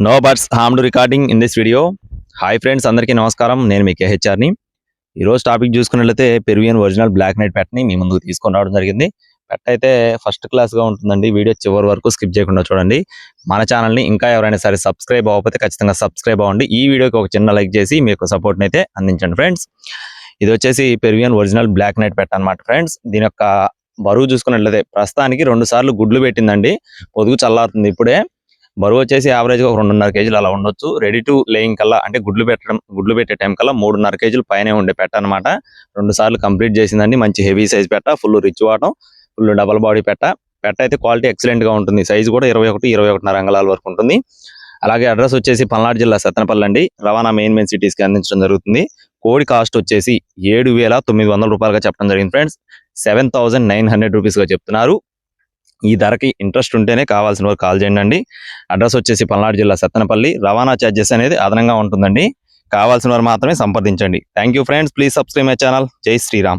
No birds harmed recording in this video. Hi friends, అందరికీ నమస్కారం. నేను మీ కేహెచ్ఆర్ని. ఈరోజు టాపిక్ చూసుకున్నట్లయితే పెరువియన్ ఒరిజినల్ బ్లాక్ నైట్ పెట్టని మీ ముందుకు తీసుకొని రావడం జరిగింది. పెట్ట అయితే ఫస్ట్ క్లాస్గా ఉంటుందండి. వీడియో చివరి వరకు స్కిప్ చేయకుండా చూడండి. మన ఛానల్ని ఇంకా ఎవరైనా సరే సబ్స్క్రైబ్ అవ్వకపోతే ఖచ్చితంగా సబ్స్క్రైబ్ అవ్వండి. ఈ వీడియోకి ఒక చిన్న లైక్ చేసి మీకు సపోర్ట్ని అయితే అందించండి ఫ్రెండ్స్. ఇది వచ్చేసి పెరువియన్ ఒరిజినల్ బ్లాక్ నైట్ పెట్ట అనమాట ఫ్రెండ్స్. దీని యొక్క బరువు చూసుకున్నట్లయితే ప్రస్తుతానికి 2 సార్లు గుడ్లు పెట్టిందండి. పొదుగు చల్లారుతుంది ఇప్పుడే. బరువు వచ్చేసి యావరేజ్గా ఒక 2.5 కేజీలు అలా ఉండొచ్చు. రెడీ టు లేయింగ్ కల్లా అంటే గుడ్లు పెట్టే టైం కల్లా 3.5 కేజీలు పైనే ఉండే పెట్ట అనమాట. 2 సార్లు కంప్లీట్ చేసిందండి. మంచి హెవీ సైజ్ పెట్ట, ఫుల్ రిచ్ వాటం, ఫుల్ డబల్ బాడీ పెట్ట. పెట్ట అయితే క్వాలిటీ ఎక్సలెంట్ గా ఉంటుంది. సైజ్ కూడా 21-21.5 అంగుళాల వరకు ఉంటుంది. అలాగే అడ్రస్ వచ్చేసి పల్నాడు జిల్లా సత్తెనపల్లి అండి. రవాణా మెయిన్ సిటీస్ కి అందించడం జరుగుతుంది. కోడి కాస్ట్ వచ్చేసి 7,900 రూపాయలుగా చెప్పడం జరిగింది ఫ్రెండ్స్. 7,900 రూపీస్ గా చెప్తున్నారు. ఈ ధరకి ఇంట్రెస్ట్ ఉంటేనే కావాల్సిన వారు కాల్ చేయండి. అడ్రస్ వచ్చేసి పల్నాడు జిల్లా సత్తెనపల్లి. రవాణా ఛార్జెస్ అనేది అదనంగా ఉంటుందండి. కావాల్సిన వారు మాత్రమే సంప్రదించండి. Thank you friends. Please subscribe my channel. జై శ్రీరామ్.